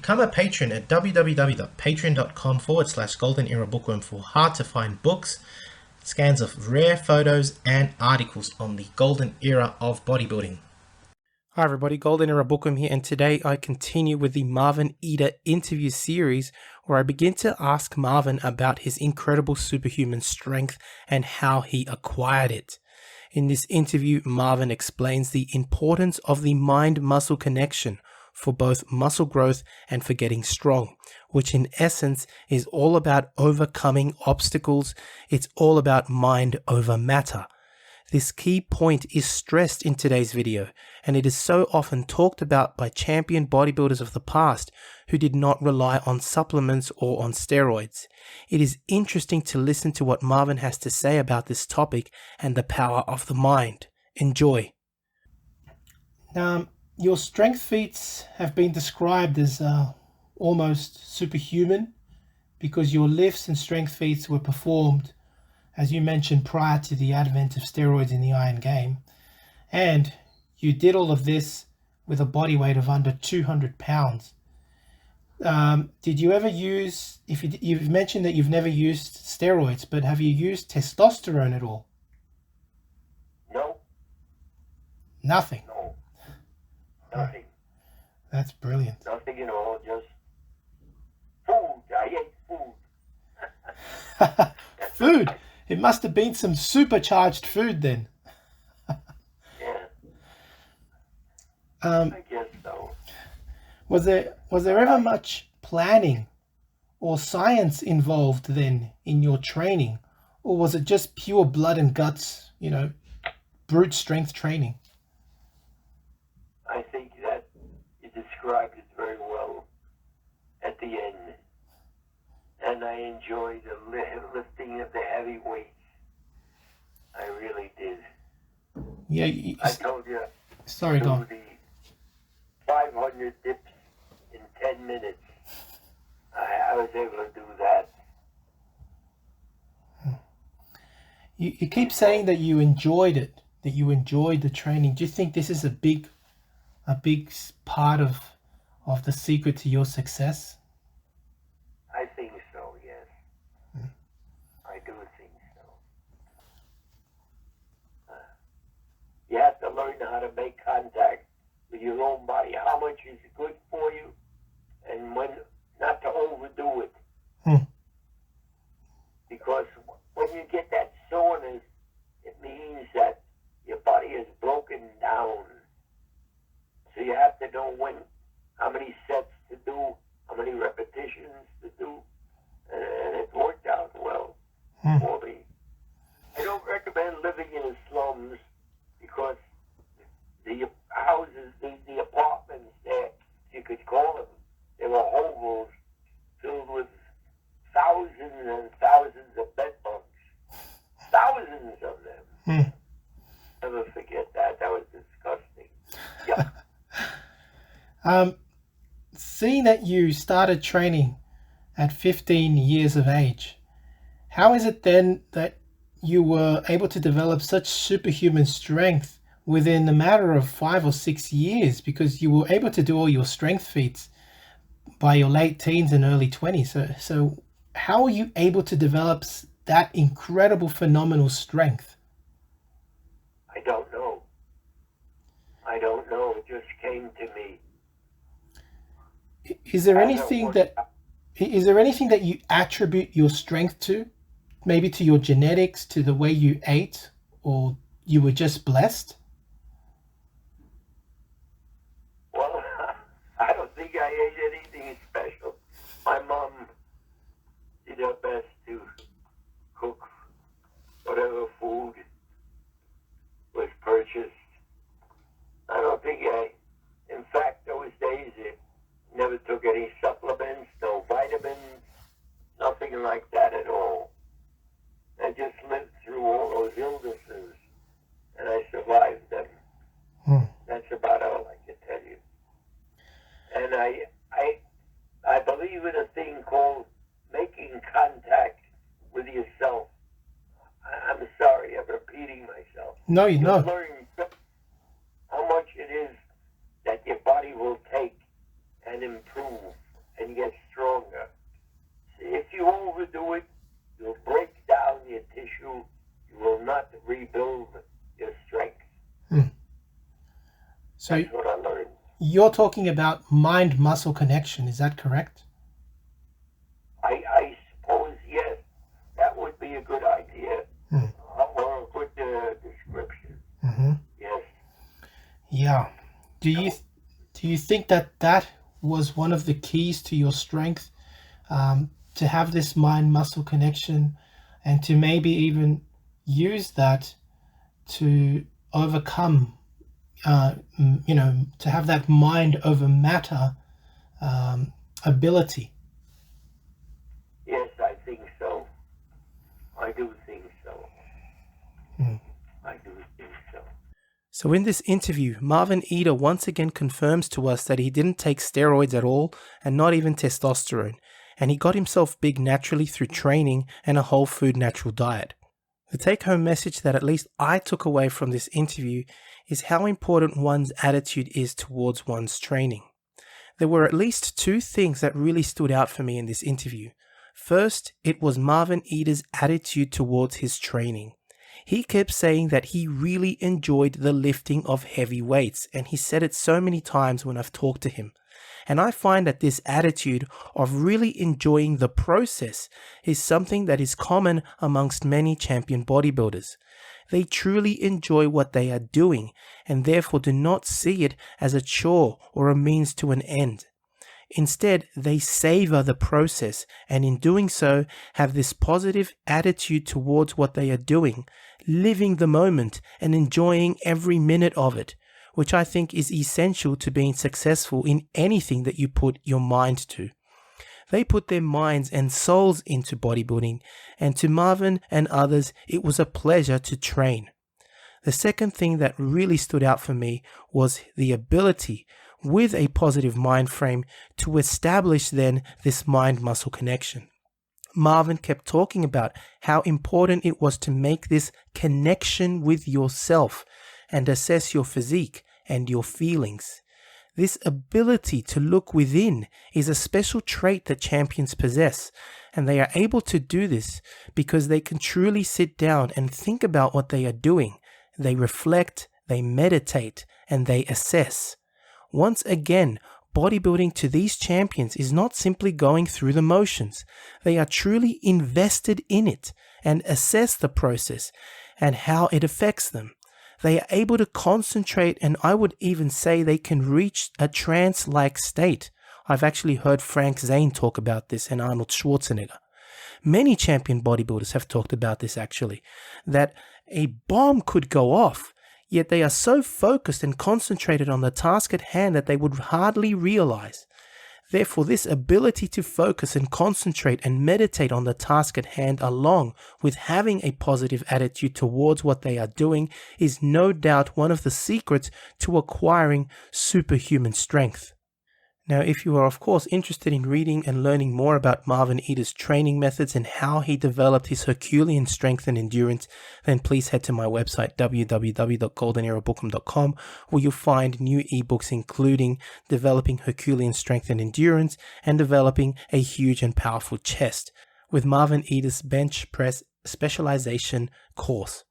Become a patron at www.patreon.com/Golden Era Bookworm for hard to find books, scans of rare photos, and articles on the golden era of bodybuilding. Hi everybody, Golden Era Bookworm here, and today I continue with the Marvin Eder interview series where I begin to ask Marvin about his incredible superhuman strength and how he acquired it. In this interview, Marvin explains the importance of the mind-muscle connection for both muscle growth and for getting strong, which in essence is all about overcoming obstacles. It's all about mind over matter. This key point is stressed in today's video, and it is so often talked about by champion bodybuilders of the past who did not rely on supplements or on steroids. It is interesting to listen to what Marvin has to say about this topic and the power of the mind. Enjoy. Your strength feats have been described as almost superhuman because your lifts and strength feats were performed, as you mentioned, prior to the advent of steroids in the iron game. And you did all of this with a body weight of under 200 pounds. Did you ever use, you've mentioned that you've never used steroids, but have you used testosterone at all? No. Nothing? No. Nothing. That's brilliant. Nothing at all, just food. I ate food. Food? It must have been some supercharged food then. Yeah. I guess so. Was there ever much planning or science involved then in your training? Or was it just pure blood and guts, brute strength training? I think that you described it very well at the end. And I enjoyed the lifting of the heavy weights. I really did. Yeah, I told you. Sorry, go on. The 500 dips in 10 minutes. I was able to do that. You keep saying that you enjoyed it, that you enjoyed the training. Do you think this is a big part of the secret to your success? I think so, yes. I do think so. You have to learn how to make contact with your own body, how much is good for you, and when not to overdo it. Because when you get that soreness, it means that your body is broken down. So you have to know how many sets to do, how many repetitions to do, and it worked out well for me. I don't recommend living in the slums because the houses, the apartments there, you could call them, they were hovels filled with thousands and thousands of bed bugs. Thousands of them. Never forget that. That was disgusting. Yeah. Seeing that you started training at 15 years of age, how is it then that you were able to develop such superhuman strength within a matter of 5 or 6 years? Because you were able to do all your strength feats by your late teens and early 20s. So how are you able to develop that incredible, phenomenal strength? I don't know. It just came to me. Is there anything that you attribute your strength to? Maybe to your genetics, to the way you ate, or you were just blessed? Well, I don't think I ate anything special. My mom did her best to cook whatever food was purchased. I don't think in fact, those days it never took any supplements, no vitamins, nothing like that at all. I just lived through all those illnesses, and I survived them. That's about all I can tell you. And I believe in a thing called making contact with yourself. I'm sorry, I'm repeating myself. No, you're not. Learn how much it is that your body will take and improve. and get stronger. See, if you overdo it, you'll break down your tissue. You will not rebuild your strength. So that's what I learned. You're talking about mind-muscle connection, is that correct? I suppose, yes, that would be a good idea, or a good description. Yes. Yeah. Do you think that was one of the keys to your strength, to have this mind-muscle connection, and to maybe even use that to overcome, to have that mind over matter ability? Yes, I think so. I do think so. I do think so. So in this interview, Marvin Eder once again confirms to us that he didn't take steroids at all, and not even testosterone, and he got himself big naturally through training and a whole food natural diet. The take-home message that at least I took away from this interview is how important one's attitude is towards one's training. There were at least two things that really stood out for me in this interview. First, it was Marvin Eder's attitude towards his training. He kept saying that he really enjoyed the lifting of heavy weights, and he said it so many times when I've talked to him. And I find that this attitude of really enjoying the process is something that is common amongst many champion bodybuilders. They truly enjoy what they are doing, and therefore do not see it as a chore or a means to an end. Instead, they savor the process, and in doing so, have this positive attitude towards what they are doing, living the moment and enjoying every minute of it, which I think is essential to being successful in anything that you put your mind to. They put their minds and souls into bodybuilding, and to Marvin and others, it was a pleasure to train. The second thing that really stood out for me was the ability, with a positive mind frame, to establish then this mind-muscle connection. Marvin kept talking about how important it was to make this connection with yourself and assess your physique and your feelings. This ability to look within is a special trait that champions possess, and they are able to do this because they can truly sit down and think about what they are doing. They reflect, they meditate, and they assess. Once again, bodybuilding to these champions is not simply going through the motions. They are truly invested in it and assess the process and how it affects them. They are able to concentrate, and I would even say they can reach a trance-like state. I've actually heard Frank Zane talk about this and Arnold Schwarzenegger. Many champion bodybuilders have talked about this actually, that a bomb could go off, yet they are so focused and concentrated on the task at hand that they would hardly realize. Therefore, this ability to focus and concentrate and meditate on the task at hand, along with having a positive attitude towards what they are doing, is no doubt one of the secrets to acquiring superhuman strength. Now, if you are of course interested in reading and learning more about Marvin Eder's training methods and how he developed his Herculean strength and endurance, then please head to my website www.goldenerabookroom.com, where you'll find new ebooks including Developing Herculean Strength and Endurance and Developing a Huge and Powerful Chest, with Marvin Eder's Bench Press Specialization course.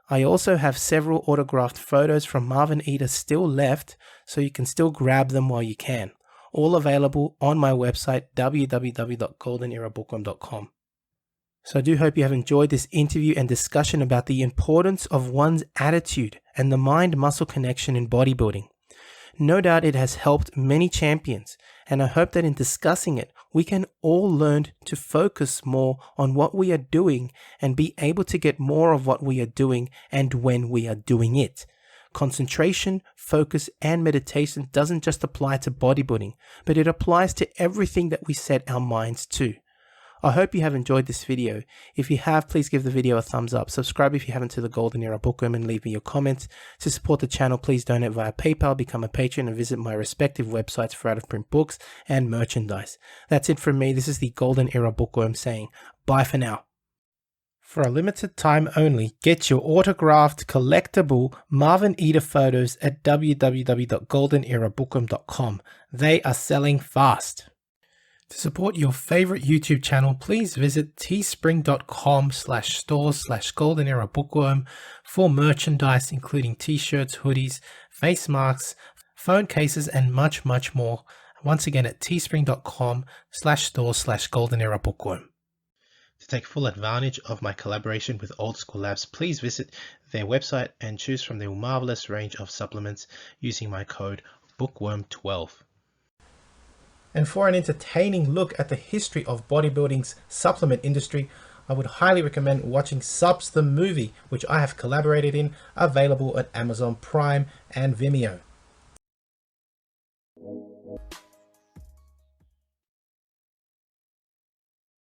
I also have several autographed photos from Marvin Eder still left, so you can still grab them while you can. All available on my website www.goldenerabookroom.com. So I do hope you have enjoyed this interview and discussion about the importance of one's attitude and the mind-muscle connection in bodybuilding. No doubt it has helped many champions, and I hope that in discussing it, we can all learn to focus more on what we are doing and be able to get more of what we are doing and when we are doing it. Concentration, focus, and meditation doesn't just apply to bodybuilding, but it applies to everything that we set our minds to. I hope you have enjoyed this video. If you have, please give the video a thumbs up. Subscribe if you haven't to the Golden Era Bookroom and leave me your comments. To support the channel, please donate via PayPal, become a patron, and visit my respective websites for out-of-print books and merchandise. That's it from me. This is the Golden Era Bookworm saying bye for now. For a limited time only, get your autographed collectible Marvin Eder photos at www.goldenerabookroom.com. They are selling fast. To support your favorite YouTube channel, please visit teespring.com/stores/Golden Era Bookworm for merchandise including t-shirts, hoodies, face masks, phone cases, and much, much more. Once again at teespring.com/stores/Golden Era Bookworm. To take full advantage of my collaboration with Old School Labs, please visit their website and choose from their marvelous range of supplements using my code BOOKWORM12. And for an entertaining look at the history of bodybuilding's supplement industry, I would highly recommend watching Subs the Movie, which I have collaborated in, available at Amazon Prime and Vimeo.